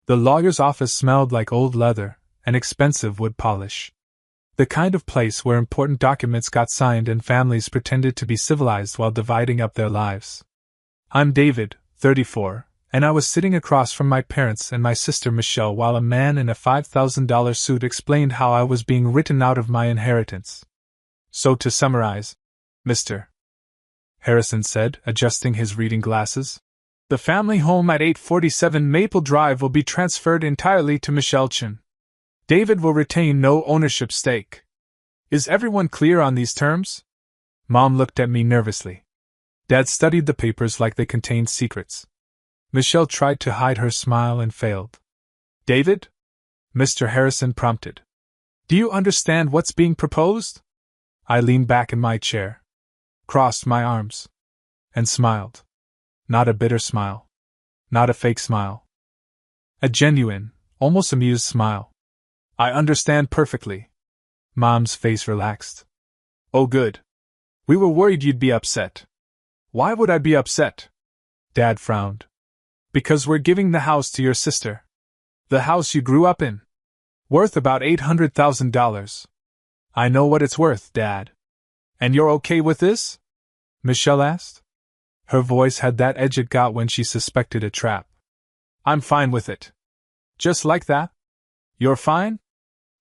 The lawyer's office smelled like old leather and expensive wood polish. The kind of place where important documents got signed and families pretended to be civilized while dividing up their lives. I'm David, 34, and I was sitting across from my parents and my sister Michelle while a man in a $5,000 suit explained how I was being written out of my inheritance. So to summarize, Mr. Harrison said, adjusting his reading glasses, the family home at 847 Maple Drive will be transferred entirely to Michelle Chen. David will retain no ownership stake. Is everyone clear on these terms? Mom looked at me nervously. Dad studied the papers like they contained secrets. Michelle tried to hide her smile and failed. David? Mr. Harrison prompted. Do you understand what's being proposed? I leaned back in my chair, crossed my arms, and smiled. Not a bitter smile. Not a fake smile. A genuine, almost amused smile. I understand perfectly. Mom's face relaxed. Oh good. We were worried you'd be upset. Why would I be upset? Dad frowned. Because we're giving the house to your sister. The house you grew up in. Worth about $800,000. I know what it's worth, Dad. And you're okay with this? Michelle asked. Her voice had that edge it got when she suspected a trap. I'm fine with it. Just like that? You're fine?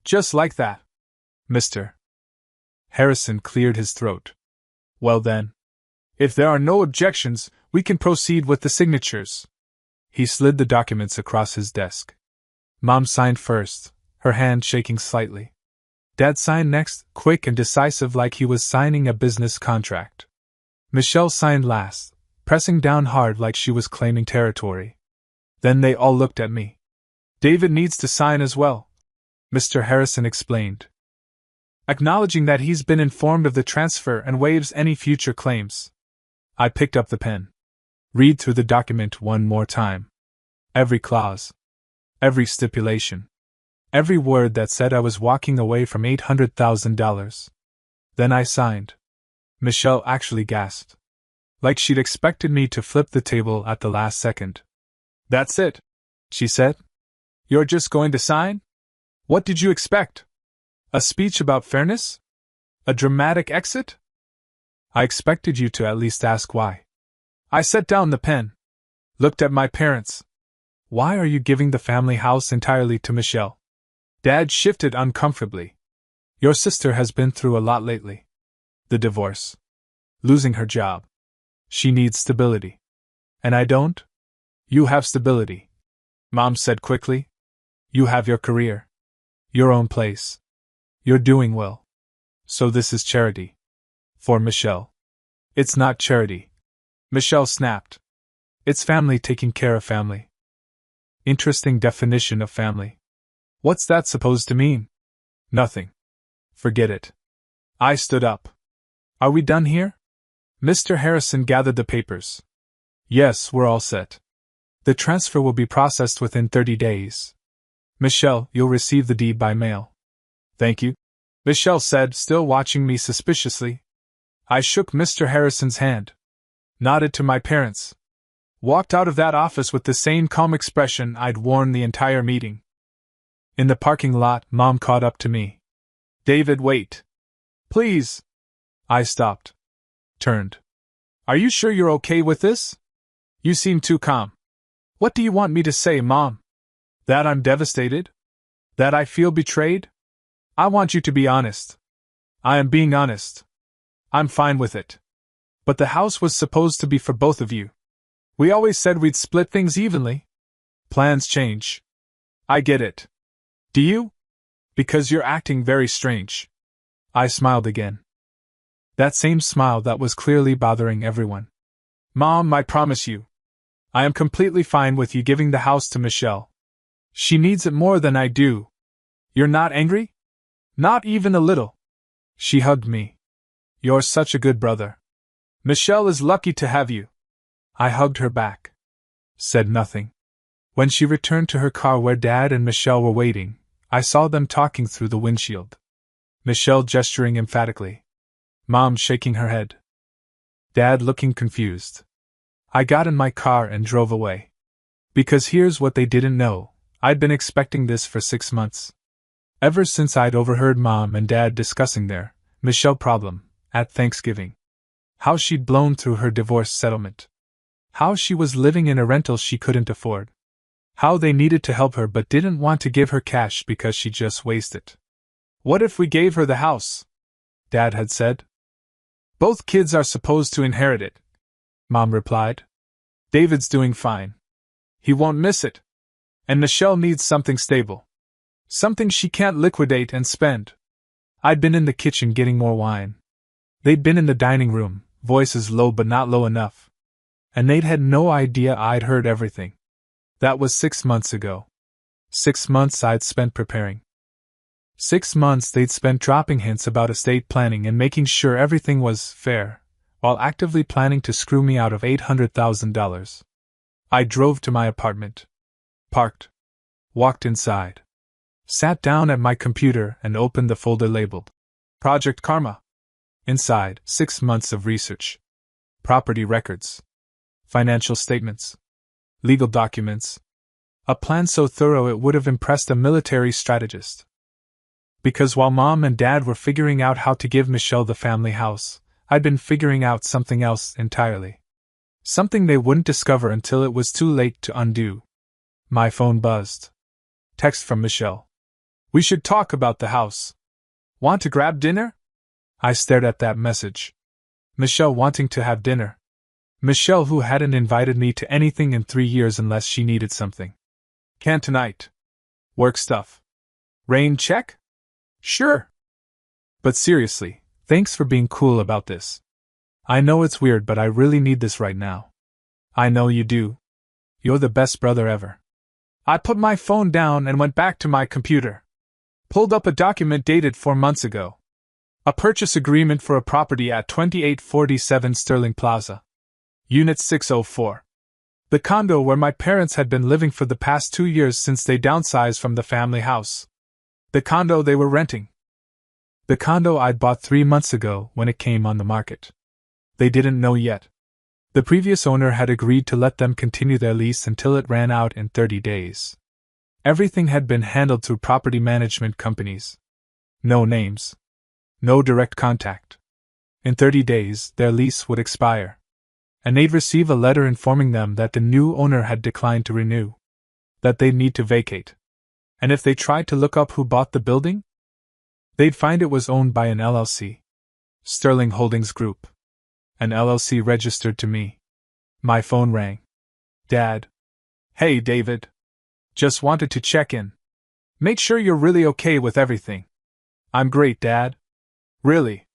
Just like that. Mr. Harrison cleared his throat. Well then. If there are no objections, we can proceed with the signatures. He slid the documents across his desk. Mom signed first, her hand shaking slightly. Dad signed next, quick and decisive like he was signing a business contract. Michelle signed last, pressing down hard like she was claiming territory. Then they all looked at me. David needs to sign as well, Mr. Harrison explained, acknowledging that he's been informed of the transfer and waives any future claims. I picked up the pen. Read through the document one more time. Every clause. Every stipulation. Every word that said I was walking away from $800,000. Then I signed. Michelle actually gasped. Like she'd expected me to flip the table at the last second. That's it, she said. You're just going to sign? What did you expect? A speech about fairness? A dramatic exit? I expected you to at least ask why. I set down the pen. Looked at my parents. Why are you giving the family house entirely to Michelle? Dad shifted uncomfortably. Your sister has been through a lot lately. The divorce. Losing her job. She needs stability. And I don't? You have stability, Mom said quickly. You have your career. Your own place. You're doing well. So this is charity. For Michelle. It's not charity. Michelle snapped. It's family taking care of family. Interesting definition of family. What's that supposed to mean? Nothing. Forget it. I stood up. Are we done here? Mr. Harrison gathered the papers. Yes, we're all set. The transfer will be processed within 30 days. Michelle, you'll receive the deed by mail. Thank you, Michelle said, still watching me suspiciously. I shook Mr. Harrison's hand. Nodded to my parents. Walked out of that office with the same calm expression I'd worn the entire meeting. In the parking lot, Mom caught up to me. David, wait. Please. I stopped. Turned. Are you sure you're okay with this? You seem too calm. What do you want me to say, Mom? That I'm devastated? That I feel betrayed? I want you to be honest. I am being honest. I'm fine with it. But the house was supposed to be for both of you. We always said we'd split things evenly. Plans change. I get it. Do you? Because you're acting very strange. I smiled again. That same smile that was clearly bothering everyone. Mom, I promise you. I am completely fine with you giving the house to Michelle. She needs it more than I do. You're not angry? Not even a little. She hugged me. You're such a good brother. Michelle is lucky to have you. I hugged her back. Said nothing. When she returned to her car where Dad and Michelle were waiting, I saw them talking through the windshield. Michelle gesturing emphatically. Mom shaking her head. Dad looking confused. I got in my car and drove away. Because here's what they didn't know. I'd been expecting this for 6 months. Ever since I'd overheard Mom and Dad discussing their Michelle problem at Thanksgiving. How she'd blown through her divorce settlement. How she was living in a rental she couldn't afford. How they needed to help her but didn't want to give her cash because she'd just waste it. What if we gave her the house? Dad had said. Both kids are supposed to inherit it, Mom replied. David's doing fine. He won't miss it. And Michelle needs something stable. Something she can't liquidate and spend. I'd been in the kitchen getting more wine. They'd been in the dining room, voices low but not low enough. And they'd had no idea I'd heard everything. That was 6 months ago. 6 months I'd spent preparing. 6 months they'd spent dropping hints about estate planning and making sure everything was fair, while actively planning to screw me out of $800,000. I drove to my apartment. Parked. Walked inside. Sat down at my computer and opened the folder labeled Project Karma. Inside, 6 months of research. Property records. Financial statements. Legal documents. A plan so thorough it would have impressed a military strategist. Because while Mom and Dad were figuring out how to give Michelle the family house, I'd been figuring out something else entirely. Something they wouldn't discover until it was too late to undo. My phone buzzed. Text from Michelle. We should talk about the house. Want to grab dinner? I stared at that message. Michelle wanting to have dinner. Michelle who hadn't invited me to anything in 3 years unless she needed something. Can't tonight. Work stuff. Rain check? Sure. But seriously, thanks for being cool about this. I know it's weird, but I really need this right now. I know you do. You're the best brother ever. I put my phone down and went back to my computer. Pulled up a document dated 4 months ago. A purchase agreement for a property at 2847 Sterling Plaza. Unit 604. The condo where my parents had been living for the past 2 years since they downsized from the family house. The condo they were renting. The condo I'd bought 3 months ago when it came on the market. They didn't know yet. The previous owner had agreed to let them continue their lease until it ran out in 30 days. Everything had been handled through property management companies. No names. No direct contact. In 30 days, their lease would expire. And they'd receive a letter informing them that the new owner had declined to renew. That they'd need to vacate. And if they tried to look up who bought the building, they'd find it was owned by an LLC. Sterling Holdings Group. An LLC registered to me. My phone rang. Dad. Hey, David. Just wanted to check in. Make sure you're really okay with everything. I'm great, Dad. Really?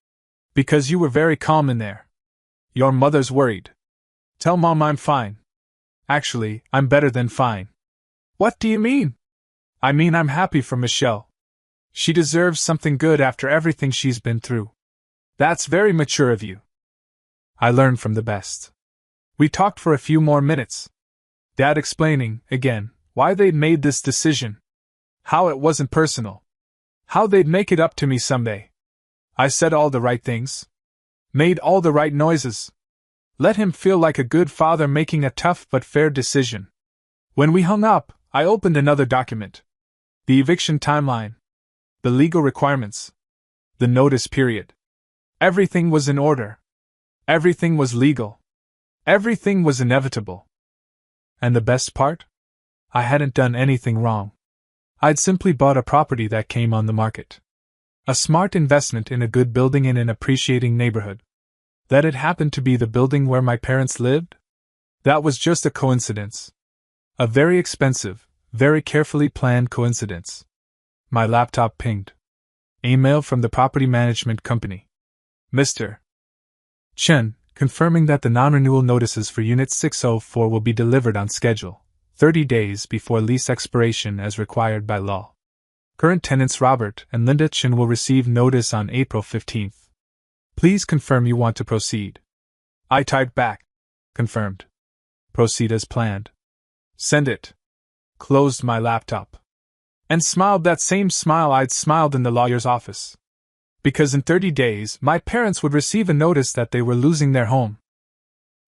Because you were very calm in there. Your mother's worried. Tell Mom I'm fine. Actually, I'm better than fine. What do you mean? I mean I'm happy for Michelle. She deserves something good after everything she's been through. That's very mature of you. I learned from the best. We talked for a few more minutes. Dad explaining, again, why they'd made this decision. How it wasn't personal. How they'd make it up to me someday. I said all the right things. Made all the right noises. Let him feel like a good father making a tough but fair decision. When we hung up, I opened another document. The eviction timeline. The legal requirements. The notice period. Everything was in order. Everything was legal. Everything was inevitable. And the best part? I hadn't done anything wrong. I'd simply bought a property that came on the market. A smart investment in a good building in an appreciating neighborhood. That it happened to be the building where my parents lived? That was just a coincidence. A very expensive, very carefully planned coincidence. My laptop pinged. Email from the property management company. Mr. Chen, confirming that the non-renewal notices for Unit 604 will be delivered on schedule, 30 days before lease expiration as required by law. Current tenants Robert and Linda Chen will receive notice on April 15th. Please confirm you want to proceed. I typed back. Confirmed. Proceed as planned. Send it. Closed my laptop. And smiled that same smile I'd smiled in the lawyer's office. Because in 30 days, my parents would receive a notice that they were losing their home.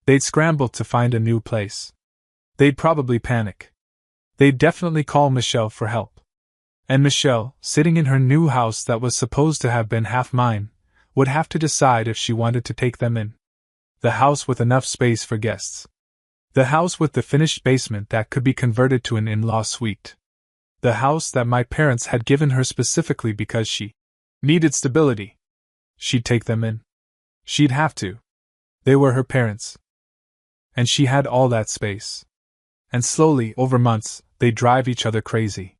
They'd scramble to find a new place. They'd probably panic. They'd definitely call Michelle for help. And Michelle, sitting in her new house that was supposed to have been half mine, would have to decide if she wanted to take them in. The house with enough space for guests. The house with the finished basement that could be converted to an in-law suite. The house that my parents had given her specifically because she needed stability. She'd take them in. She'd have to. They were her parents. And she had all that space. And slowly, over months, they'd drive each other crazy.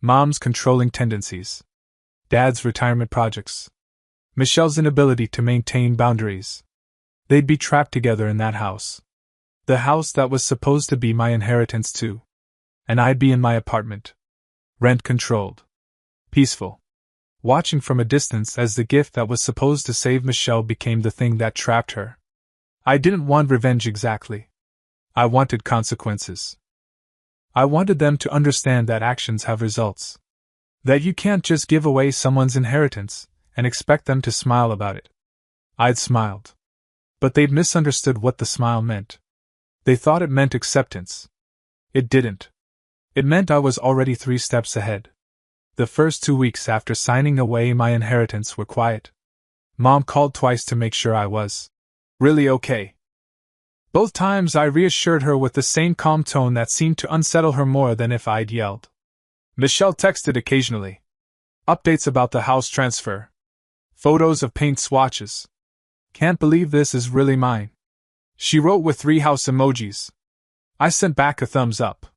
Mom's controlling tendencies. Dad's retirement projects. Michelle's inability to maintain boundaries. They'd be trapped together in that house. The house that was supposed to be my inheritance too. And I'd be in my apartment. Rent-controlled. Peaceful. Watching from a distance as the gift that was supposed to save Michelle became the thing that trapped her. I didn't want revenge exactly. I wanted consequences. I wanted them to understand that actions have results. That you can't just give away someone's inheritance and expect them to smile about it. I'd smiled. But they'd misunderstood what the smile meant. They thought it meant acceptance. It didn't. It meant I was already 3 steps ahead. The first 2 weeks after signing away my inheritance were quiet. Mom called twice to make sure I was really okay. Both times I reassured her with the same calm tone that seemed to unsettle her more than if I'd yelled. Michelle texted occasionally. Updates about the house transfer. Photos of paint swatches. Can't believe this is really mine. She wrote with 3 house emojis. I sent back a thumbs up.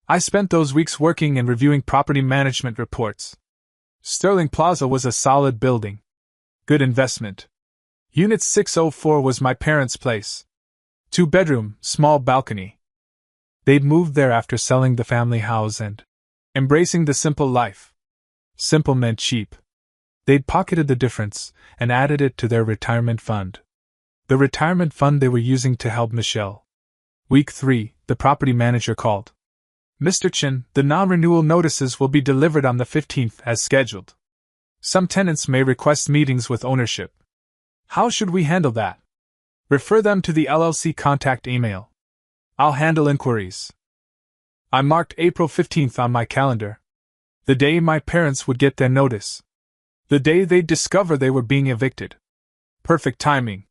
I spent those weeks working and reviewing property management reports. Sterling Plaza was a solid building. Good investment. Unit 604 was my parents' place. 2-bedroom, small balcony. They'd moved there after selling the family house and embracing the simple life. Simple meant cheap. They'd pocketed the difference and added it to their retirement fund. The retirement fund they were using to help Michelle. Week 3, the property manager called. Mr. Chin, the non-renewal notices will be delivered on the 15th as scheduled. Some tenants may request meetings with ownership. How should we handle that? Refer them to the LLC contact email. I'll handle inquiries. I marked April 15th on my calendar. The day my parents would get their notice. The day they'd discover they were being evicted. Perfect timing.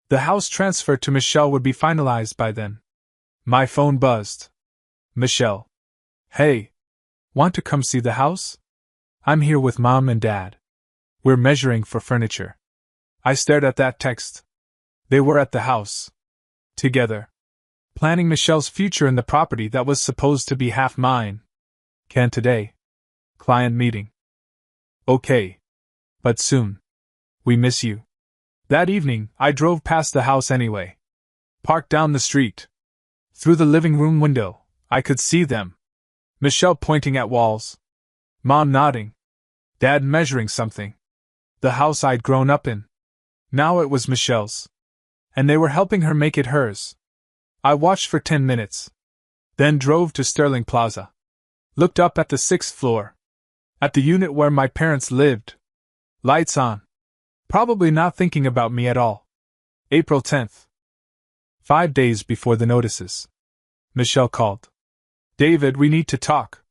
The house transfer to Michelle would be finalized by then. My phone buzzed. Michelle. Hey. Want to come see the house? I'm here with Mom and Dad. We're measuring for furniture. I stared at that text. They were at the house. Together. Planning Michelle's future in the property that was supposed to be half mine. Can today. Client meeting. Okay. But soon. We miss you. That evening, I drove past the house anyway. Parked down the street. Through the living room window, I could see them. Michelle pointing at walls. Mom nodding. Dad measuring something. The house I'd grown up in. Now it was Michelle's. And they were helping her make it hers. I watched for 10 minutes. Then drove to Sterling Plaza. Looked up at the 6th floor. At the unit where my parents lived. Lights on. Probably not thinking about me at all. April 10th. 5 days before the notices. Michelle called. David, we need to talk.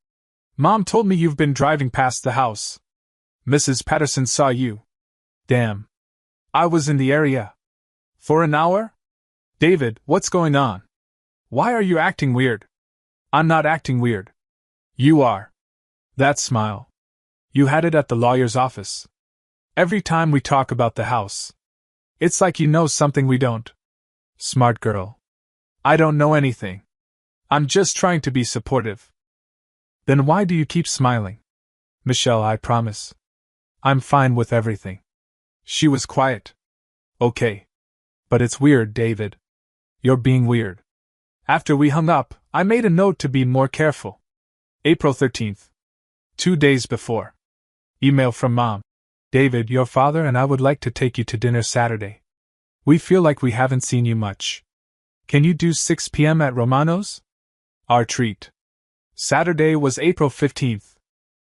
Mom told me you've been driving past the house. Mrs. Patterson saw you. Damn. I was in the area. For an hour? David, what's going on? Why are you acting weird? I'm not acting weird. You are. That smile. You had it at the lawyer's office. Every time we talk about the house. It's like you know something we don't. Smart girl. I don't know anything. I'm just trying to be supportive. Then why do you keep smiling? Michelle, I promise. I'm fine with everything. She was quiet. Okay. But it's weird, David. You're being weird. After we hung up, I made a note to be more careful. April 13th. 2 days before. Email from Mom. David, your father and I would like to take you to dinner Saturday. We feel like we haven't seen you much. Can you do 6 p.m. at Romano's? Our treat. Saturday was April 15th.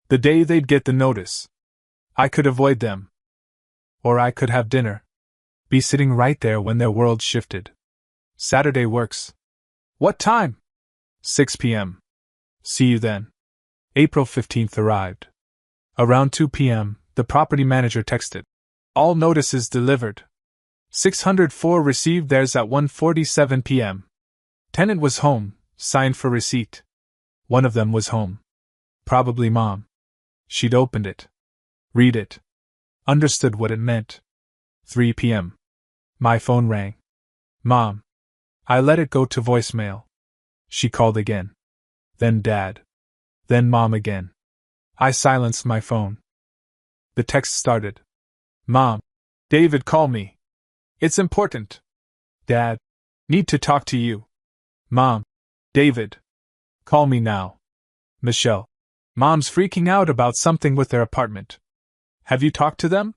The day they'd get the notice. I could avoid them. Or I could have dinner. Be sitting right there when their world shifted. Saturday works. What time? 6 p.m. See you then. April 15th arrived. Around 2 p.m., the property manager texted. All notices delivered. 604 received theirs at 1:47 p.m. Tenant was home, signed for receipt. One of them was home. Probably Mom. She'd opened it. Read it. Understood what it meant. 3 p.m. My phone rang. Mom. I let it go to voicemail. She called again. Then Dad. Then Mom again. I silenced my phone. The text started. Mom. David, call me. It's important. Dad. Need to talk to you. Mom. David. Call me now. Michelle. Mom's freaking out about something with their apartment. Have you talked to them?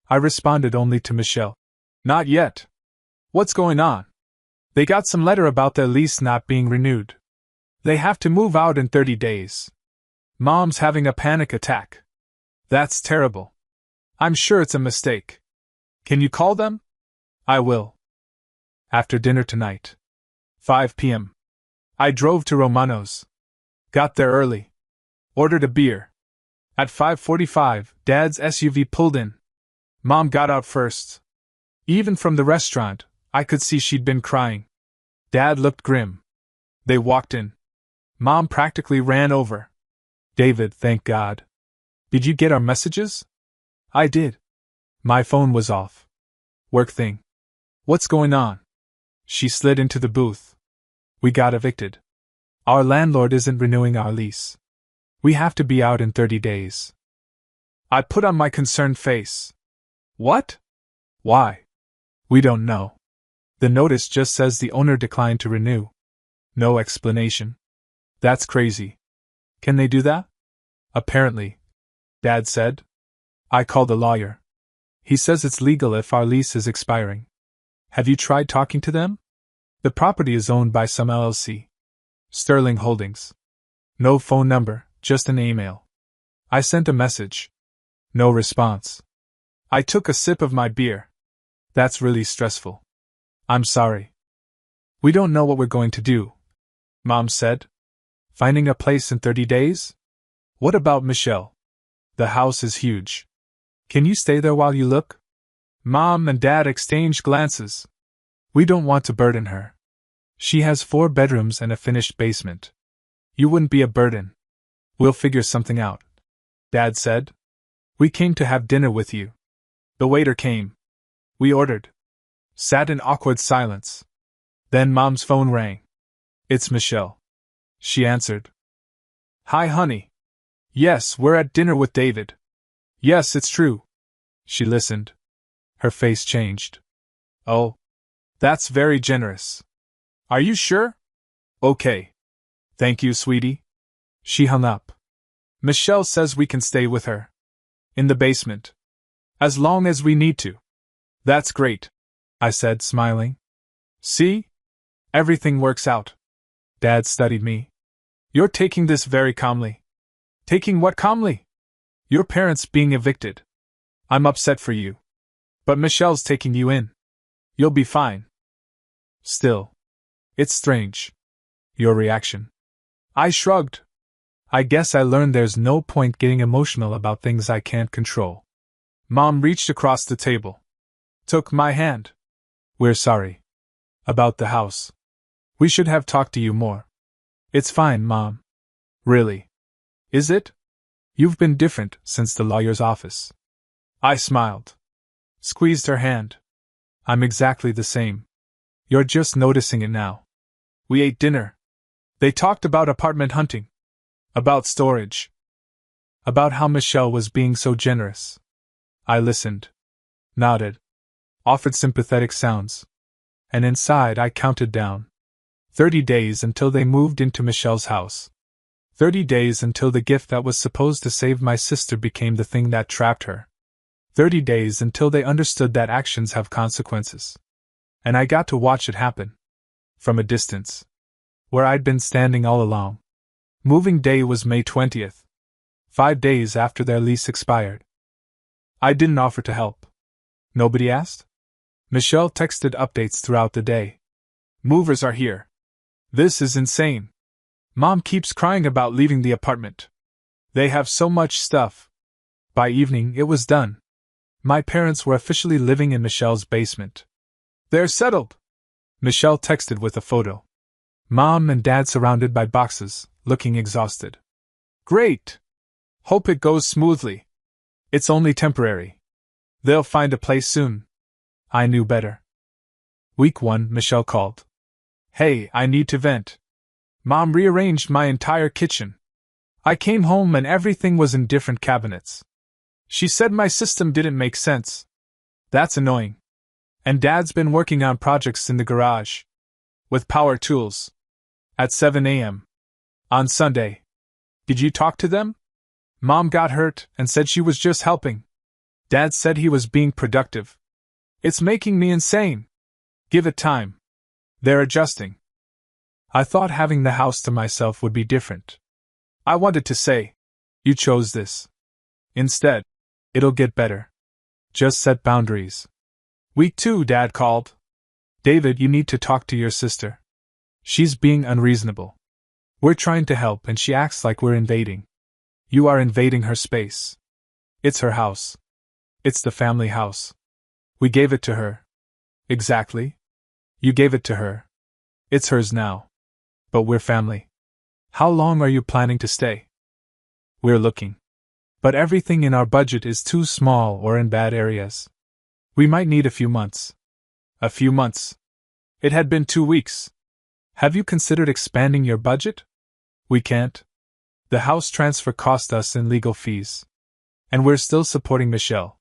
I responded only to Michelle. Not yet. What's going on? They got some letter about their lease not being renewed. They have to move out in 30 days. Mom's having a panic attack. That's terrible. I'm sure it's a mistake. Can you call them? I will. After dinner tonight. 5 p.m. I drove to Romano's. Got there early. Ordered a beer. At 5:45, Dad's SUV pulled in. Mom got out first. Even from the restaurant, I could see she'd been crying. Dad looked grim. They walked in. Mom practically ran over. David, thank God. Did you get our messages? I did. My phone was off. Work thing. What's going on? She slid into the booth. We got evicted. Our landlord isn't renewing our lease. We have to be out in 30 days. I put on my concerned face. What? Why? We don't know. The notice just says the owner declined to renew. No explanation. That's crazy. Can they do that? Apparently. Dad said. I called a lawyer. He says it's legal if our lease is expiring. Have you tried talking to them? The property is owned by some LLC. Sterling Holdings. No phone number, just an email. I sent a message. No response. I took a sip of my beer. That's really stressful. I'm sorry. We don't know what we're going to do, Mom said. Finding a place in 30 days? What about Michelle? The house is huge. Can you stay there while you look? Mom and Dad exchanged glances. We don't want to burden her. She has 4 bedrooms and a finished basement. You wouldn't be a burden. We'll figure something out, Dad said. We came to have dinner with you. The waiter came. We ordered. Sat in awkward silence. Then Mom's phone rang. It's Michelle. She answered. Hi, honey. Yes, we're at dinner with David. Yes, it's true. She listened. Her face changed. Oh. That's very generous. Are you sure? Okay. Thank you, sweetie. She hung up. Michelle says we can stay with her. In the basement. As long as we need to. That's great, I said, smiling. See? Everything works out. Dad studied me. You're taking this very calmly. Taking what calmly? Your parents being evicted. I'm upset for you. But Michelle's taking you in. You'll be fine. Still. It's strange. Your reaction. I shrugged. I guess I learned there's no point getting emotional about things I can't control. Mom reached across the table. Took my hand. We're sorry. About the house. We should have talked to you more. It's fine, Mom. Really? Is it? You've been different since the lawyer's office. I smiled. Squeezed her hand. I'm exactly the same. You're just noticing it now. We ate dinner. They talked about apartment hunting. About storage. About how Michelle was being so generous. I listened. Nodded. Offered sympathetic sounds. And inside I counted down. 30 days until they moved into Michelle's house. 30 days until the gift that was supposed to save my sister became the thing that trapped her. 30 days until they understood that actions have consequences. And I got to watch it happen. From a distance. Where I'd been standing all along. Moving day was May 20th. 5 days after their lease expired. I didn't offer to help. Nobody asked? Michelle texted updates throughout the day. Movers are here. This is insane. Mom keeps crying about leaving the apartment. They have so much stuff. By evening, it was done. My parents were officially living in Michelle's basement. They're settled, Michelle texted with a photo. Mom and Dad surrounded by boxes, looking exhausted. Great! Hope it goes smoothly. It's only temporary. They'll find a place soon. I knew better. Week 1, Michelle called. Hey, I need to vent. Mom rearranged my entire kitchen. I came home and everything was in different cabinets. She said my system didn't make sense. That's annoying. And Dad's been working on projects in the garage. With power tools. At 7 a.m. On Sunday. Did you talk to them? Mom got hurt and said she was just helping. Dad said he was being productive. It's making me insane. Give it time. They're adjusting. I thought having the house to myself would be different. I wanted to say, you chose this. Instead, it'll get better. Just set boundaries. Week 2, Dad called. David, you need to talk to your sister. She's being unreasonable. We're trying to help and she acts like we're invading. You are invading her space. It's her house. It's the family house. We gave it to her. Exactly. You gave it to her. It's hers now. But we're family. How long are you planning to stay? We're looking. But everything in our budget is too small or in bad areas. We might need a few months. A few months. It had been 2 weeks. Have you considered expanding your budget? We can't. The house transfer cost us in legal fees. And we're still supporting Michelle.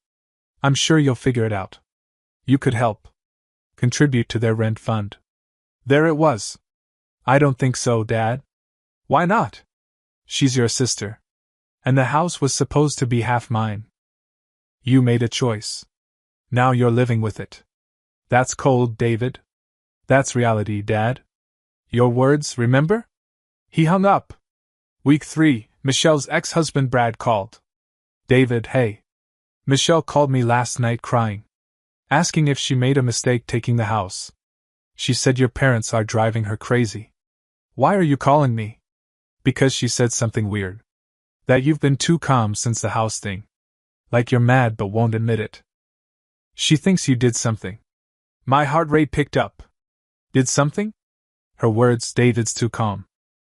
I'm sure you'll figure it out. You could help. Contribute to their rent fund. There it was. I don't think so, Dad. Why not? She's your sister. And the house was supposed to be half mine. You made a choice. Now you're living with it. That's cold, David. That's reality, Dad. Your words, remember? He hung up. Week 3, Michelle's ex-husband Brad called. David, hey. Michelle called me last night crying. Asking if she made a mistake taking the house. She said your parents are driving her crazy. Why are you calling me? Because she said something weird. That you've been too calm since the house thing. Like you're mad but won't admit it. She thinks you did something. My heart rate picked up. Did something? Her words, David's too calm.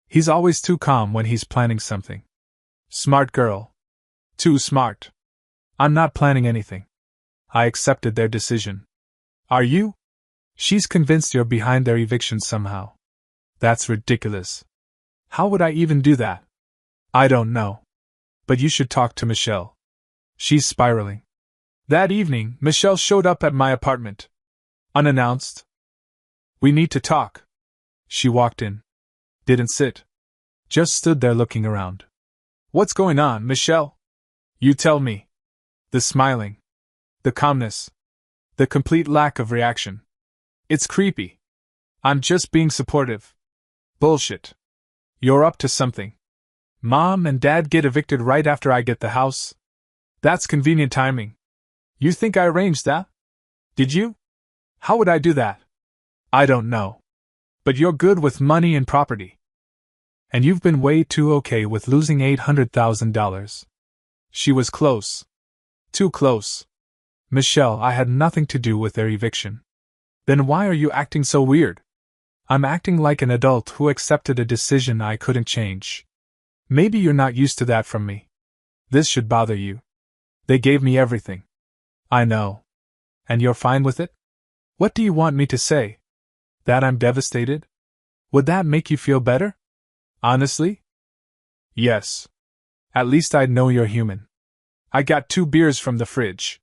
He's always too calm when he's planning something. Smart girl. Too smart. I'm not planning anything. I accepted their decision. Are you? She's convinced you're behind their eviction somehow. That's ridiculous. How would I even do that? I don't know. But you should talk to Michelle. She's spiraling. That evening, Michelle showed up at my apartment. Unannounced. We need to talk. She walked in. Didn't sit. Just stood there looking around. What's going on, Michelle? You tell me. The smiling. The calmness. The complete lack of reaction. It's creepy. I'm just being supportive. Bullshit. You're up to something. Mom and Dad get evicted right after I get the house. That's convenient timing. You think I arranged that? Did you? How would I do that? I don't know. But you're good with money and property. And you've been way too okay with losing $800,000. She was close. Too close. Michelle, I had nothing to do with their eviction. Then why are you acting so weird? I'm acting like an adult who accepted a decision I couldn't change. Maybe you're not used to that from me. This should bother you. They gave me everything. I know. And you're fine with it? What do you want me to say? That I'm devastated? Would that make you feel better? Honestly? Yes. At least I'd know you're human. I got 2 beers from the fridge.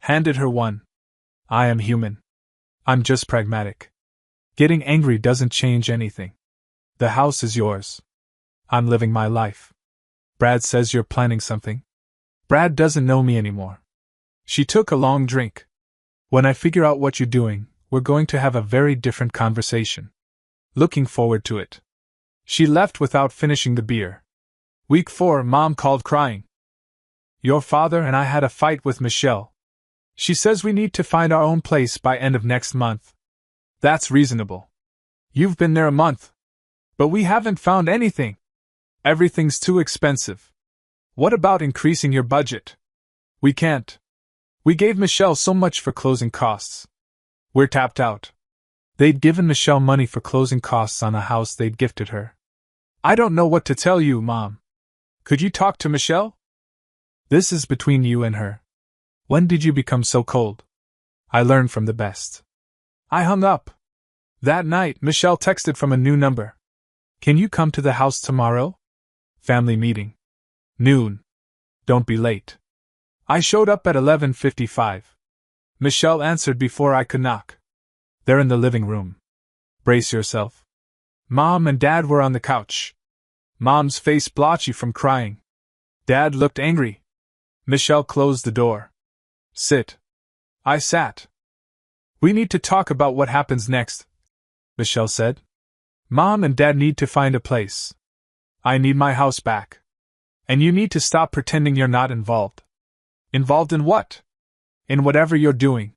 Handed her one. I am human. I'm just pragmatic. Getting angry doesn't change anything. The house is yours. I'm living my life. Brad says you're planning something. Brad doesn't know me anymore. She took a long drink. When I figure out what you're doing, we're going to have a very different conversation. Looking forward to it. She left without finishing the beer. Week 4, Mom called crying. Your father and I had a fight with Michelle. She says we need to find our own place by end of next month. That's reasonable. You've been there a month. But we haven't found anything. Everything's too expensive. What about increasing your budget? We can't. We gave Michelle so much for closing costs. We're tapped out. They'd given Michelle money for closing costs on a house they'd gifted her. I don't know what to tell you, Mom. Could you talk to Michelle? This is between you and her. When did you become so cold? I learned from the best. I hung up. That night, Michelle texted from a new number. Can you come to the house tomorrow? Family meeting. Noon. Don't be late. I showed up at 11:55. Michelle answered before I could knock. They're in the living room. Brace yourself. Mom and Dad were on the couch. Mom's face blotchy from crying. Dad looked angry. Michelle closed the door. Sit. I sat. We need to talk about what happens next, Michelle said. Mom and Dad need to find a place. I need my house back. And you need to stop pretending you're not involved. Involved in what? In whatever you're doing.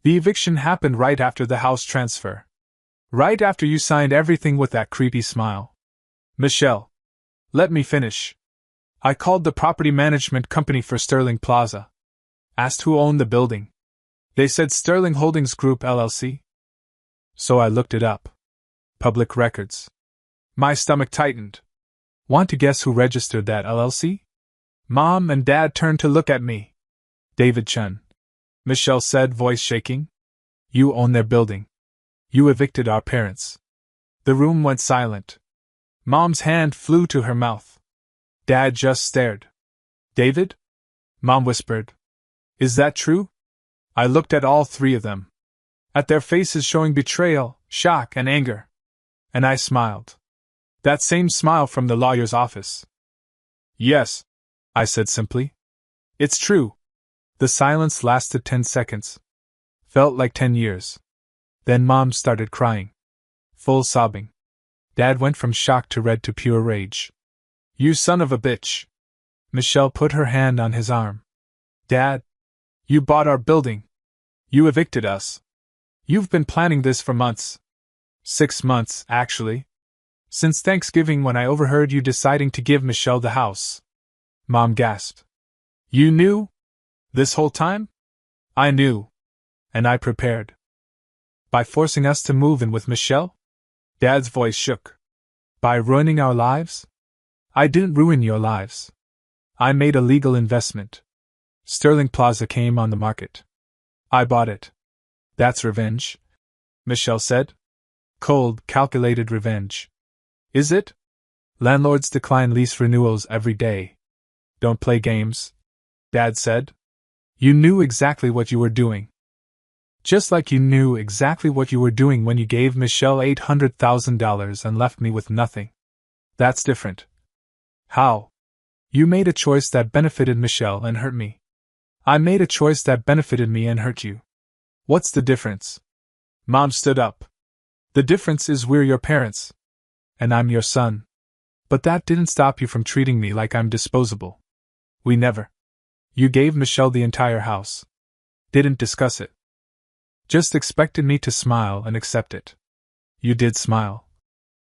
The eviction happened right after the house transfer. Right after you signed everything with that creepy smile. Michelle. Let me finish. I called the property management company for Sterling Plaza. Asked who owned the building. They said Sterling Holdings Group LLC. So I looked it up. Public records. My stomach tightened. Want to guess who registered that LLC? Mom and Dad turned to look at me. David Chun. Michelle said, voice shaking. You own their building. You evicted our parents. The room went silent. Mom's hand flew to her mouth. Dad just stared. David? Mom whispered. Is that true? I looked at all three of them. At their faces showing betrayal, shock, and anger. And I smiled. That same smile from the lawyer's office. Yes, I said simply. It's true. The silence lasted 10 seconds. Felt like 10 years. Then Mom started crying. Full sobbing. Dad went from shock to red to pure rage. You son of a bitch. Michelle put her hand on his arm. Dad. You bought our building. You evicted us. You've been planning this for months. 6 months, actually. Since Thanksgiving, when I overheard you deciding to give Michelle the house. Mom gasped. You knew? This whole time? I knew. And I prepared. By forcing us to move in with Michelle? Dad's voice shook. By ruining our lives? I didn't ruin your lives. I made a legal investment. Sterling Plaza came on the market. I bought it. That's revenge? Michelle said. Cold, calculated revenge. Is it? Landlords decline lease renewals every day. Don't play games, Dad said. You knew exactly what you were doing. Just like you knew exactly what you were doing when you gave Michelle $800,000 and left me with nothing. That's different. How? You made a choice that benefited Michelle and hurt me. I made a choice that benefited me and hurt you. What's the difference? Mom stood up. The difference is we're your parents. And I'm your son. But that didn't stop you from treating me like I'm disposable. We never. You gave Michelle the entire house. Didn't discuss it. Just expected me to smile and accept it. You did smile,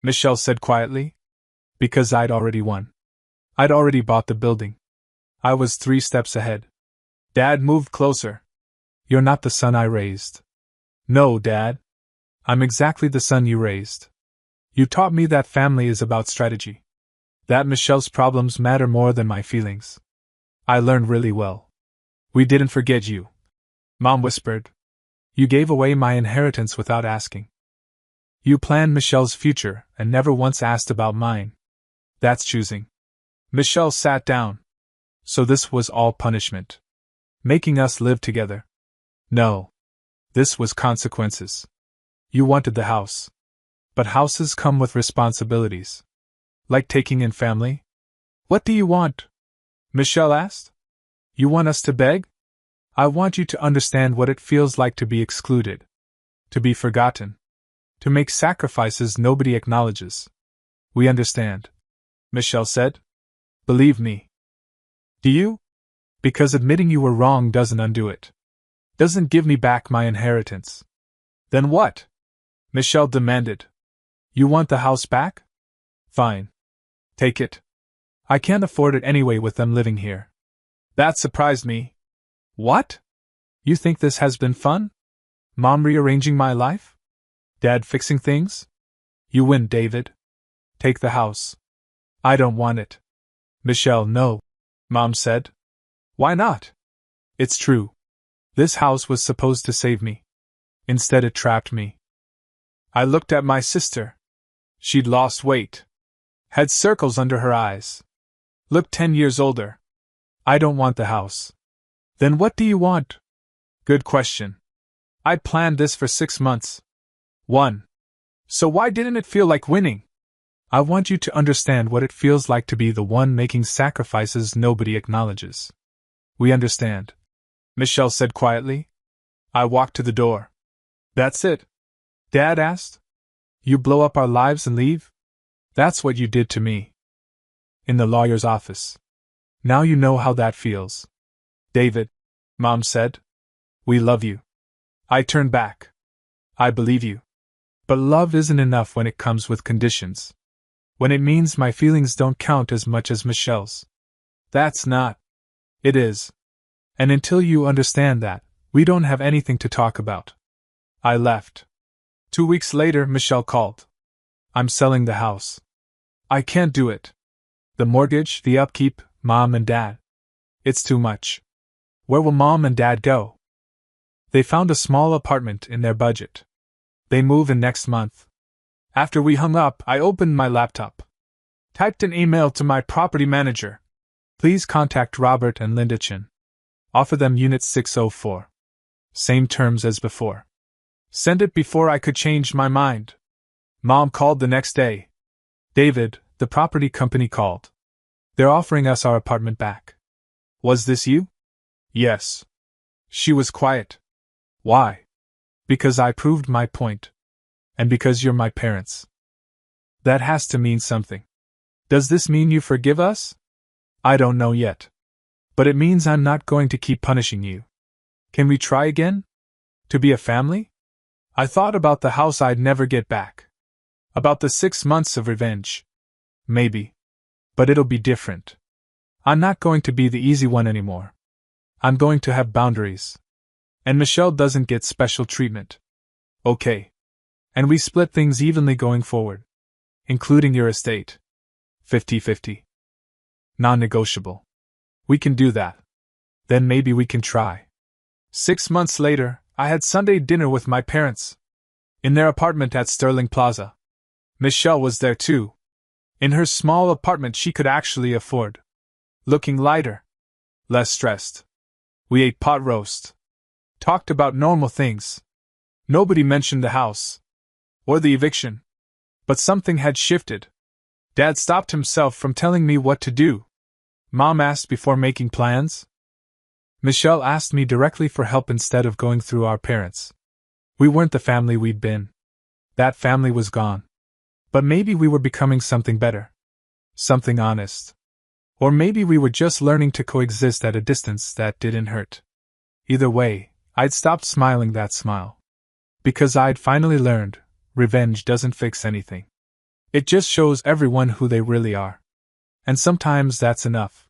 Michelle said quietly. Because I'd already won. I'd already bought the building. I was 3 steps ahead. Dad moved closer. You're not the son I raised. No, Dad. I'm exactly the son you raised. You taught me that family is about strategy. That Michelle's problems matter more than my feelings. I learned really well. We didn't forget you. Mom whispered. You gave away my inheritance without asking. You planned Michelle's future and never once asked about mine. That's choosing. Michelle sat down. So this was all punishment. Making us live together. No. This was consequences. You wanted the house. But houses come with responsibilities. Like taking in family? What do you want? Michelle asked. You want us to beg? I want you to understand what it feels like to be excluded. To be forgotten. To make sacrifices nobody acknowledges. We understand, Michelle said. Believe me. Do you? Because admitting you were wrong doesn't undo it. Doesn't give me back my inheritance. Then what? Michelle demanded. You want the house back? Fine. Take it. I can't afford it anyway with them living here. That surprised me. What? You think this has been fun? Mom rearranging my life? Dad fixing things? You win, David. Take the house. I don't want it. Michelle, no, Mom said. Why not? It's true. This house was supposed to save me. Instead, it trapped me. I looked at my sister. She'd lost weight. Had circles under her eyes. Looked 10 years older. I don't want the house. Then what do you want? Good question. I'd planned this for 6 months. 1. So why didn't it feel like winning? I want you to understand what it feels like to be the one making sacrifices nobody acknowledges. We understand, Michelle said quietly. I walked to the door. That's it? Dad asked. You blow up our lives and leave? That's what you did to me. In the lawyer's office. Now you know how that feels. David, Mom said. We love you. I turned back. I believe you. But love isn't enough when it comes with conditions. When it means my feelings don't count as much as Michelle's. That's not. It is. And until you understand that, we don't have anything to talk about. I left. 2 weeks later, Michelle called. I'm selling the house. I can't do it. The mortgage, the upkeep, Mom and Dad. It's too much. Where will Mom and Dad go? They found a small apartment in their budget. They move in next month. After we hung up, I opened my laptop. Typed an email to my property manager. Please contact Robert and Linda Chin. Offer them Unit 604. Same terms as before. Send it before I could change my mind. Mom called the next day. David, the property company called. They're offering us our apartment back. Was this you? Yes. She was quiet. Why? Because I proved my point. And because you're my parents. That has to mean something. Does this mean you forgive us? I don't know yet. But it means I'm not going to keep punishing you. Can we try again? To be a family? I thought about the house I'd never get back. About the 6 months of revenge. Maybe. But it'll be different. I'm not going to be the easy one anymore. I'm going to have boundaries. And Michelle doesn't get special treatment. Okay. And we split things evenly going forward. Including your estate. 50-50. Non-negotiable. We can do that. Then maybe we can try. 6 months later, I had Sunday dinner with my parents. In their apartment at Sterling Plaza. Michelle was there too. In her small apartment she could actually afford. Looking lighter. Less stressed. We ate pot roast. Talked about normal things. Nobody mentioned the house. Or the eviction. But something had shifted. Dad stopped himself from telling me what to do. Mom asked before making plans. Michelle asked me directly for help instead of going through our parents. We weren't the family we'd been. That family was gone. But maybe we were becoming something better. Something honest. Or maybe we were just learning to coexist at a distance that didn't hurt. Either way, I'd stopped smiling that smile. Because I'd finally learned, revenge doesn't fix anything. It just shows everyone who they really are. And sometimes that's enough.